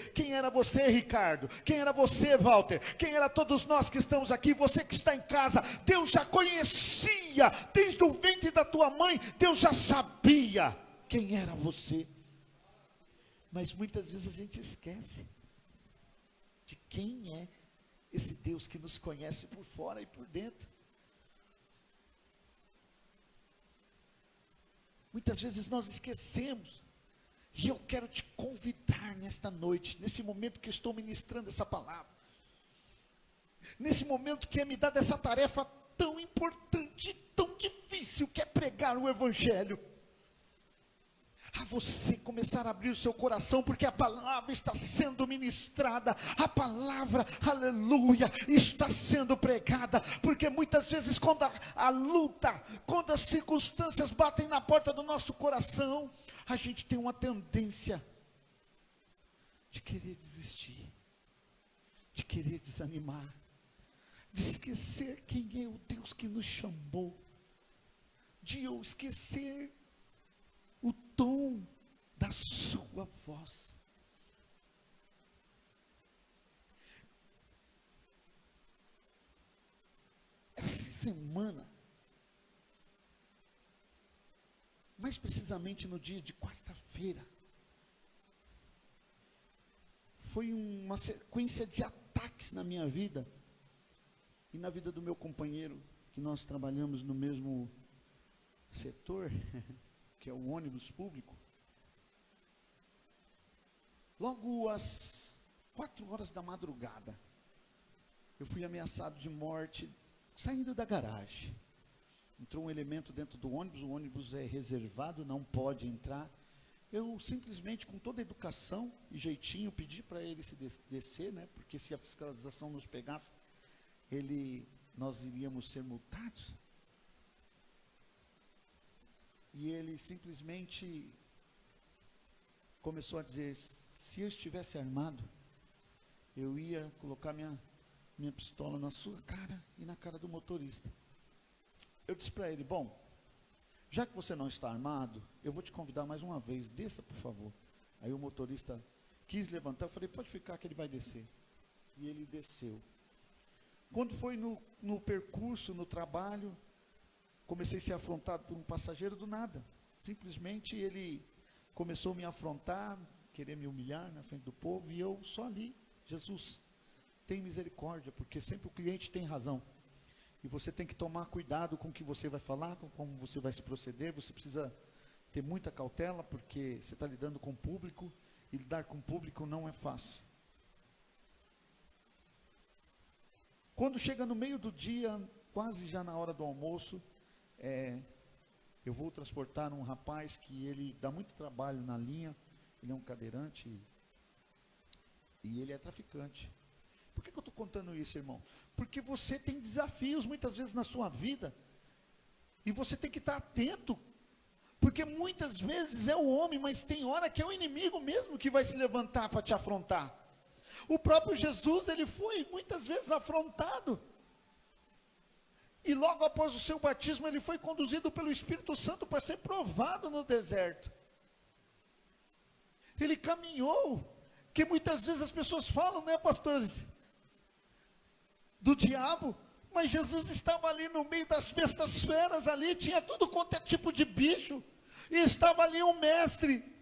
[SPEAKER 4] Ricardo, quem era você, Walter, quem era todos nós que estamos aqui, você que está em casa. Deus já conhecia, desde o ventre da tua mãe, Deus já sabia quem era você. Mas muitas vezes a gente esquece de quem é esse Deus que nos conhece por fora e por dentro. Muitas vezes nós esquecemos, e eu quero te convidar nesta noite, nesse momento que eu estou ministrando essa palavra, nesse momento que é me dada essa tarefa tão importante, tão difícil, que é pregar o Evangelho, a você começar a abrir o seu coração, porque a palavra está sendo ministrada, a palavra, aleluia, está sendo pregada, porque muitas vezes quando a luta, quando as circunstâncias batem na porta do nosso coração, a gente tem uma tendência de querer desistir, de querer desanimar, de esquecer quem é o Deus que nos chamou, de eu esquecer o tom da sua voz. semana, mais precisamente no dia de quarta-feira, foi uma sequência de ataques na minha vida e na vida do meu companheiro, que nós trabalhamos no mesmo setor, que é o ônibus público. Logo às 4 horas da madrugada, eu fui ameaçado de morte saindo da garagem. Entrou um elemento dentro do ônibus, o ônibus é reservado, não pode entrar. Eu simplesmente, com toda a educação e jeitinho, pedi para ele se descer, né? Porque se a fiscalização nos pegasse, nós iríamos ser multados. E ele simplesmente começou a dizer: se eu estivesse armado, eu ia colocar minha pistola na sua cara e na cara do motorista. Eu disse para ele: bom, já que você não está armado, eu vou te convidar mais uma vez, desça por favor. Aí o motorista quis levantar, eu falei: pode ficar que ele vai descer. E ele desceu. Quando foi no percurso, no trabalho, comecei a ser afrontado por um passageiro do nada. Simplesmente ele começou a me afrontar, querer me humilhar na frente do povo, e eu só ali: Jesus, tem misericórdia, porque sempre o cliente tem razão. E você tem que tomar cuidado com o que você vai falar, com como você vai se proceder. Você precisa ter muita cautela, porque você está lidando com o público, e lidar com o público não é fácil. Quando chega no meio do dia, quase já na hora do almoço, eu vou transportar um rapaz que ele dá muito trabalho na linha. Ele é um cadeirante e ele é traficante. Por que eu estou contando isso, irmão? Porque você tem desafios muitas vezes na sua vida, e você tem que estar atento, porque muitas vezes é o homem, mas tem hora que é o inimigo mesmo que vai se levantar para te afrontar. O próprio Jesus, ele foi muitas vezes afrontado, e logo após o seu batismo, ele foi conduzido pelo Espírito Santo para ser provado no deserto. Ele caminhou, que muitas vezes as pessoas falam, né, pastores, do diabo, mas Jesus estava ali no meio das bestas feras, ali tinha tudo quanto é tipo de bicho, e estava ali um mestre,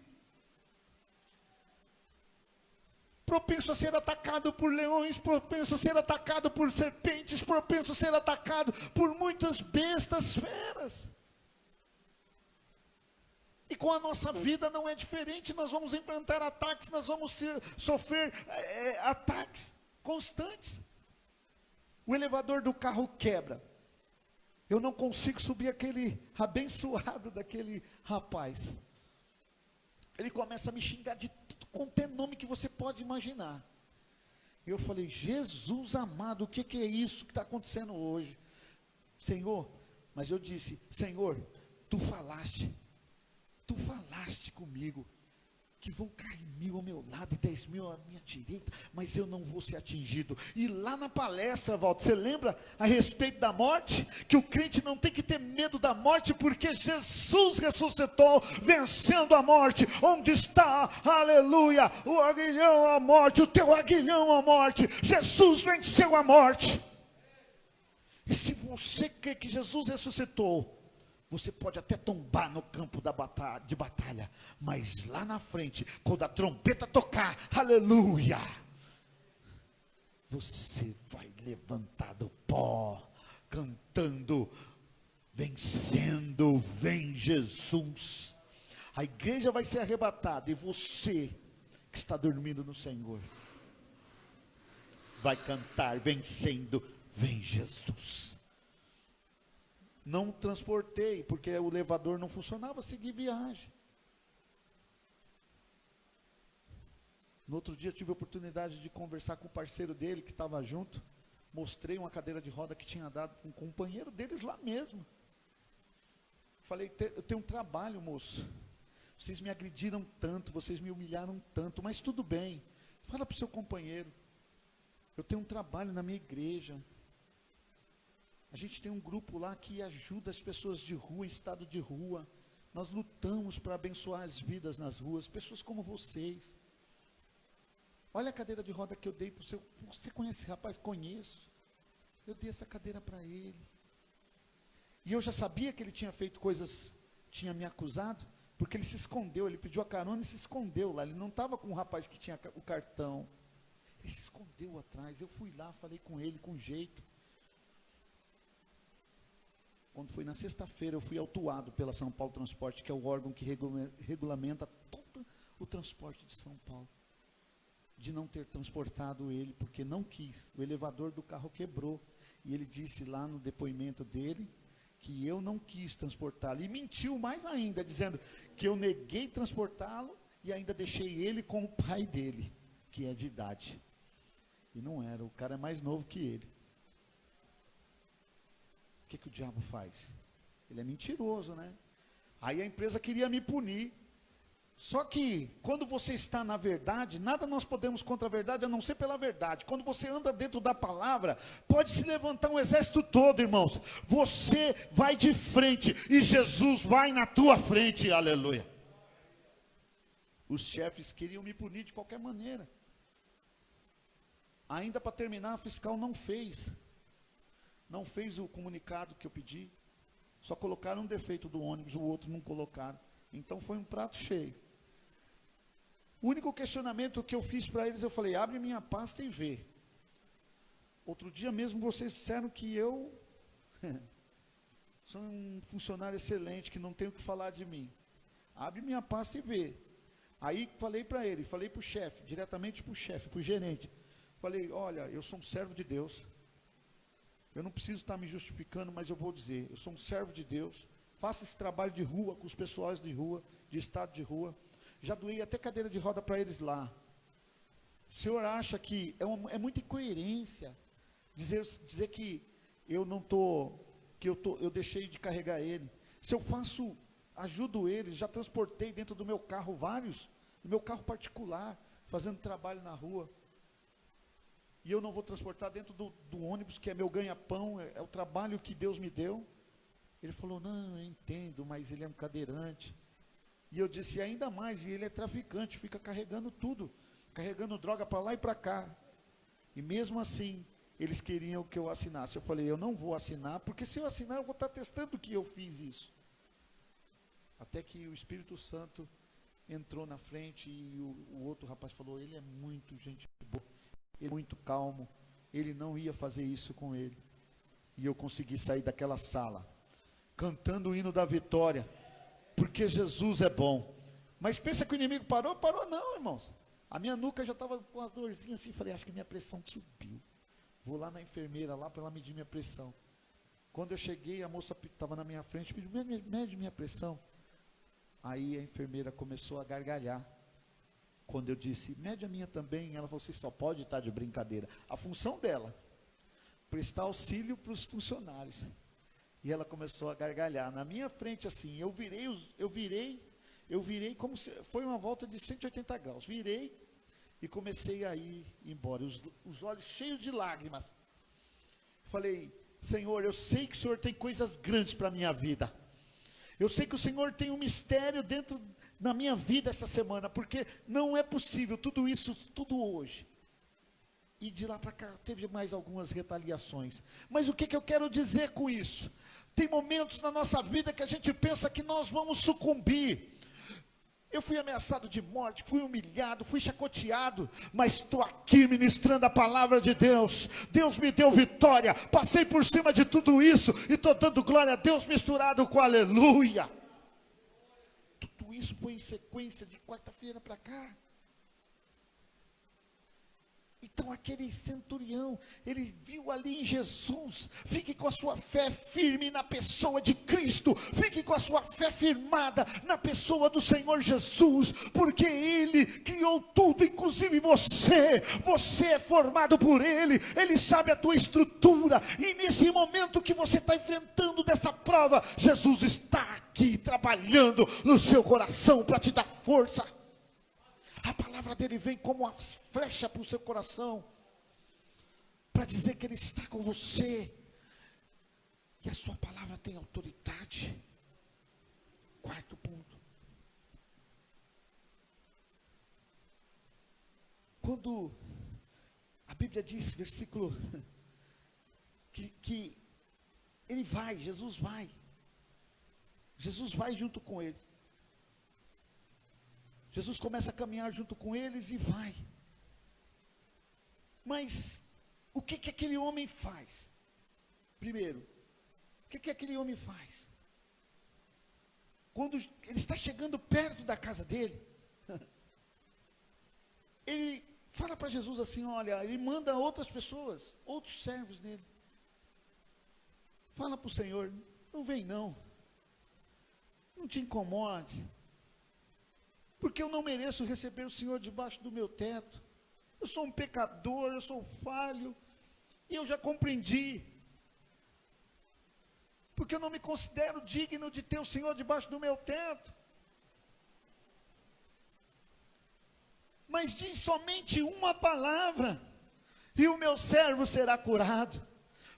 [SPEAKER 4] propenso a ser atacado por leões, propenso a ser atacado por serpentes, propenso a ser atacado por muitas bestas feras. E com a nossa vida não é diferente, nós vamos enfrentar ataques, nós vamos sofrer ataques constantes. O elevador do carro quebra, eu não consigo subir aquele abençoado daquele rapaz. Ele começa a me xingar de tudo quanto é nome que você pode imaginar. Eu falei: Jesus amado, o que é isso que está acontecendo hoje? Senhor, mas eu disse: Senhor, tu falaste comigo, que vão cair 1000 ao meu lado e 10.000 à minha direita, mas eu não vou ser atingido. E lá na palestra, Walter, você lembra a respeito da morte? Que o crente não tem que ter medo da morte, porque Jesus ressuscitou, vencendo a morte. Onde está, aleluia, o aguilhão à morte, o teu aguilhão à morte? Jesus venceu a morte. E se você crê que Jesus ressuscitou, você pode até tombar no campo de batalha, mas lá na frente, quando a trombeta tocar, aleluia, você vai levantar do pó, cantando, vencendo, vem Jesus. A igreja vai ser arrebatada, e você que está dormindo no Senhor, vai cantar, vencendo, vem Jesus. Não transportei, porque o elevador não funcionava, segui viagem. No outro dia tive a oportunidade de conversar com o parceiro dele, que estava junto. Mostrei uma cadeira de roda que tinha dado para um companheiro deles lá mesmo. Falei: eu tenho um trabalho, moço. Vocês me agrediram tanto, vocês me humilharam tanto, mas tudo bem. Fala para o seu companheiro: eu tenho um trabalho na minha igreja. A gente tem um grupo lá que ajuda as pessoas de rua, em estado de rua. Nós lutamos para abençoar as vidas nas ruas, pessoas como vocês. Olha a cadeira de roda que eu dei para o seu... Você conhece esse rapaz? Conheço. Eu dei essa cadeira para ele. E eu já sabia que ele tinha feito coisas, tinha me acusado, porque ele se escondeu, ele pediu a carona e se escondeu lá. Ele não estava com o rapaz que tinha o cartão. Ele se escondeu atrás. Eu fui lá, falei com ele com jeito. Quando foi na sexta-feira, eu fui autuado pela São Paulo Transporte, que é o órgão que regulamenta todo o transporte de São Paulo, de não ter transportado ele, porque não quis. O elevador do carro quebrou. E ele disse lá no depoimento dele, que eu não quis transportá-lo, e mentiu mais ainda, dizendo que eu neguei transportá-lo, e ainda deixei ele com o pai dele, que é de idade, e não era, o cara é mais novo que ele. O que o diabo faz? Ele é mentiroso, né? Aí a empresa queria me punir, só que, quando você está na verdade, nada nós podemos contra a verdade, a não ser pela verdade. Quando você anda dentro da palavra, pode se levantar um exército todo, irmãos. Você vai de frente, e Jesus vai na tua frente, aleluia. Os chefes queriam me punir de qualquer maneira. Ainda para terminar, a fiscal não fez o comunicado que eu pedi. Só colocaram um defeito do ônibus, o outro não colocaram. Então foi um prato cheio. O único questionamento que eu fiz para eles, eu falei, abre minha pasta e vê. Outro dia mesmo vocês disseram que eu sou um funcionário excelente, que não tenho o que falar de mim. Abre minha pasta e vê. Aí falei para ele, falei para o chefe, diretamente para o chefe, para o gerente. Falei, olha, eu sou um servo de Deus. Eu não preciso estar me justificando, mas eu vou dizer, eu sou um servo de Deus. Faço esse trabalho de rua com os pessoais de rua, de estado de rua. Já doei até cadeira de roda para eles lá. O senhor acha que é muita incoerência dizer que eu não estou, eu deixei de carregar ele. Se eu ajudo eles, já transportei dentro do meu carro vários, do meu carro particular, fazendo trabalho na rua. E eu não vou transportar dentro do ônibus, que é meu ganha-pão, é o trabalho que Deus me deu. Ele falou, não, eu entendo, mas ele é um cadeirante. E eu disse, ainda mais, e ele é traficante, fica carregando tudo, carregando droga para lá e para cá. E mesmo assim, eles queriam que eu assinasse. Eu falei, eu não vou assinar, porque se eu assinar, eu vou estar testando que eu fiz isso. Até que o Espírito Santo entrou na frente e o outro rapaz falou, ele é muito gente boa, ele é muito calmo, ele não ia fazer isso com ele. E eu consegui sair daquela sala, cantando o hino da vitória, porque Jesus é bom. Mas pensa que o inimigo parou? Parou não, irmãos. A minha nuca já estava com uma dorzinha assim, falei, acho que minha pressão subiu. Vou lá na enfermeira, lá para ela medir minha pressão. Quando eu cheguei, a moça estava na minha frente, pediu, mede minha pressão. Aí a enfermeira começou a gargalhar. Quando eu disse, mede a minha também, ela falou, você só pode estar de brincadeira. A função dela, prestar auxílio para os funcionários. E ela começou a gargalhar. Na minha frente, assim, eu virei como se foi uma volta de 180 graus. Virei e comecei a ir embora. Os olhos cheios de lágrimas. Falei, Senhor, eu sei que o Senhor tem coisas grandes para a minha vida. Eu sei que o Senhor tem um mistério dentro da minha vida essa semana, porque não é possível tudo isso, tudo hoje. E de lá para cá teve mais algumas retaliações. Mas o que eu quero dizer com isso? Tem momentos na nossa vida que a gente pensa que nós vamos sucumbir. Eu fui ameaçado de morte, fui humilhado, fui chacoteado, mas estou aqui ministrando a palavra de Deus. Deus me deu vitória, passei por cima de tudo isso e estou dando glória a Deus misturado com aleluia. Tudo isso foi em sequência de quarta-feira para cá. Então aquele centurião, ele viu ali em Jesus. Fique com a sua fé firme na pessoa de Cristo. Fique com a sua fé firmada na pessoa do Senhor Jesus, porque Ele criou tudo, inclusive você. Você é formado por Ele. Ele sabe a tua estrutura. E nesse momento que você está enfrentando dessa prova, Jesus está aqui trabalhando no seu coração para te dar força. A palavra dele vem como uma flecha para o seu coração, para dizer que ele está com você, e a sua palavra tem autoridade. Quarto ponto. Quando a Bíblia diz, versículo, que ele vai, Jesus vai, Jesus vai junto com eles. Jesus começa a caminhar junto com eles e vai. Mas o que aquele homem faz? Primeiro, o que aquele homem faz? Quando ele está chegando perto da casa dele, ele fala para Jesus assim, olha, ele manda outras pessoas, outros servos dele. Fala para o Senhor, não vem não te incomode, porque eu não mereço receber o Senhor debaixo do meu teto. Eu sou um pecador, eu sou falho, e eu já compreendi, porque eu não me considero digno de ter o Senhor debaixo do meu teto. Mas diz somente uma palavra, e o meu servo será curado.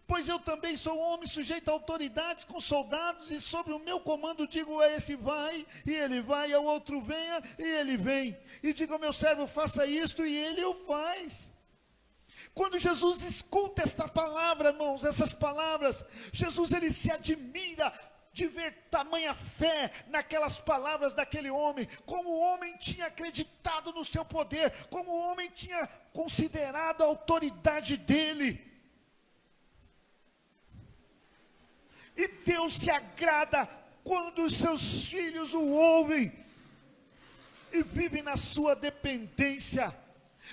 [SPEAKER 4] Pois eu também sou homem sujeito a autoridades com soldados, e sobre o meu comando digo a esse vai, e ele vai, ao outro venha, e ele vem. E digo ao meu servo, faça isto, e ele o faz. Quando Jesus escuta esta palavra, irmãos, essas palavras, Jesus ele se admira de ver tamanha fé naquelas palavras daquele homem, como o homem tinha acreditado no seu poder, como o homem tinha considerado a autoridade dele. E Deus se agrada quando os seus filhos o ouvem e vivem na sua dependência.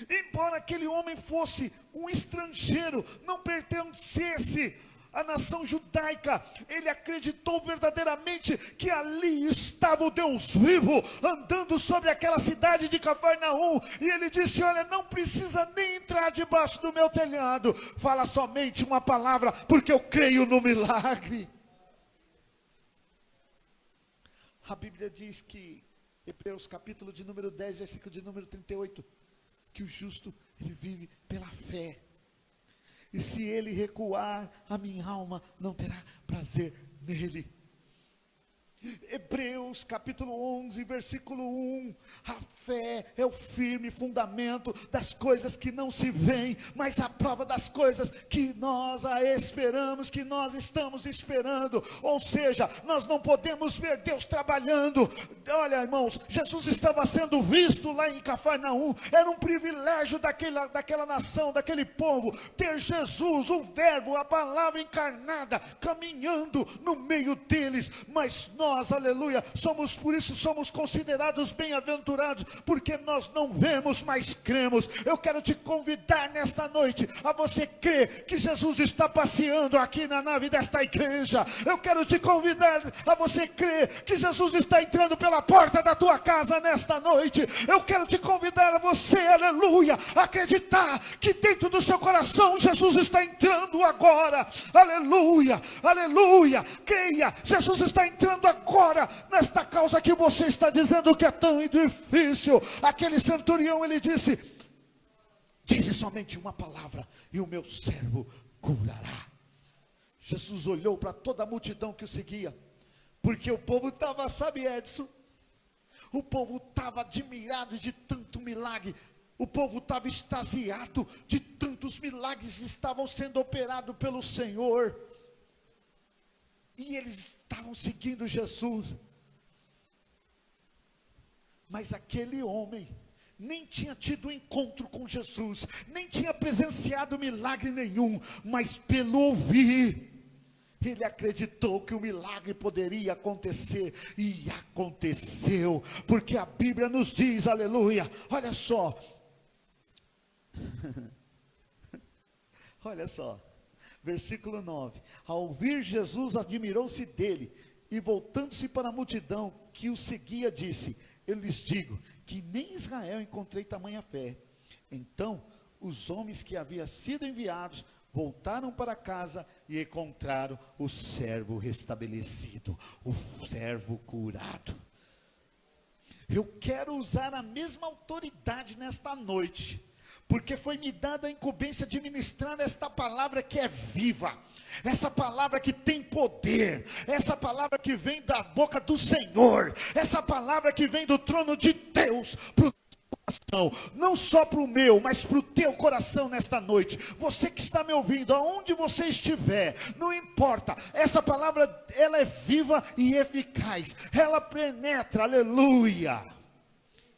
[SPEAKER 4] Embora aquele homem fosse um estrangeiro, não pertencesse à nação judaica, ele acreditou verdadeiramente que ali estava o Deus vivo, andando sobre aquela cidade de Cafarnaum, e ele disse, olha, não precisa nem entrar debaixo do meu telhado, fala somente uma palavra, porque eu creio no milagre. A Bíblia diz que, Hebreus capítulo de número 10, versículo de número 38, que o justo, ele vive pela fé. E se ele recuar, a minha alma não terá prazer nele. Hebreus capítulo 11, versículo 1, a fé é o firme fundamento das coisas que não se veem, mas a prova das coisas que nós a esperamos, que nós estamos esperando. Ou seja, nós não podemos ver Deus trabalhando. Olha, irmãos, Jesus estava sendo visto lá em Cafarnaum, era um privilégio daquela nação, daquele povo, ter Jesus, o verbo, a palavra encarnada, caminhando no meio deles. Mas nós, aleluia, por isso somos considerados bem-aventurados, porque nós não vemos, mas cremos. Eu quero te convidar nesta noite a você crer que Jesus está passeando aqui na nave desta igreja. Eu quero te convidar a você crer que Jesus está entrando pela porta da tua casa nesta noite. Eu quero te convidar a você, aleluia, acreditar que dentro do seu coração Jesus está entrando agora. Aleluia, aleluia, creia, Jesus está entrando agora nesta causa que você está dizendo que é tão difícil. Aquele centurião, ele disse, dize somente uma palavra e o meu servo curará. Jesus olhou para toda a multidão que o seguia, porque o povo estava, sabe, Edson, o povo estava admirado de tanto milagre, o povo estava extasiado de tantos milagres que estavam sendo operados pelo Senhor. E eles estavam seguindo Jesus. Mas aquele homem nem tinha tido encontro com Jesus, nem tinha presenciado milagre nenhum, mas pelo ouvir, ele acreditou que o milagre poderia acontecer, e aconteceu, porque a Bíblia nos diz, aleluia, olha só, olha só, versículo 9, ao ouvir Jesus admirou-se dele, e voltando-se para a multidão que o seguia, disse, eu lhes digo, que nem em Israel encontrei tamanha fé. Então, os homens que haviam sido enviados, voltaram para casa, e encontraram o servo restabelecido, o servo curado. Eu quero usar a mesma autoridade nesta noite, porque foi me dada a incumbência de ministrar esta palavra que é viva, essa palavra que tem poder, essa palavra que vem da boca do Senhor, essa palavra que vem do trono de Deus, para o não só para o meu, mas para o teu coração nesta noite. Você que está me ouvindo, aonde você estiver, não importa, essa palavra, ela é viva e eficaz, ela penetra, aleluia,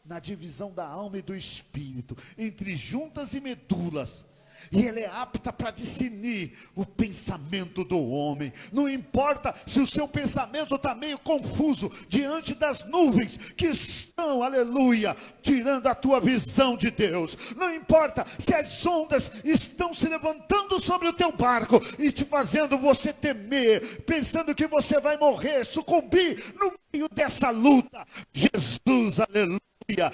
[SPEAKER 4] na divisão da alma e do espírito, entre juntas e medulas, e ela é apta para discernir o pensamento do homem. Não importa se o seu pensamento está meio confuso diante das nuvens que estão, aleluia, tirando a tua visão de Deus. Não importa se as ondas estão se levantando sobre o teu barco e te fazendo você temer, pensando que você vai morrer, sucumbir no meio dessa luta. Jesus, aleluia,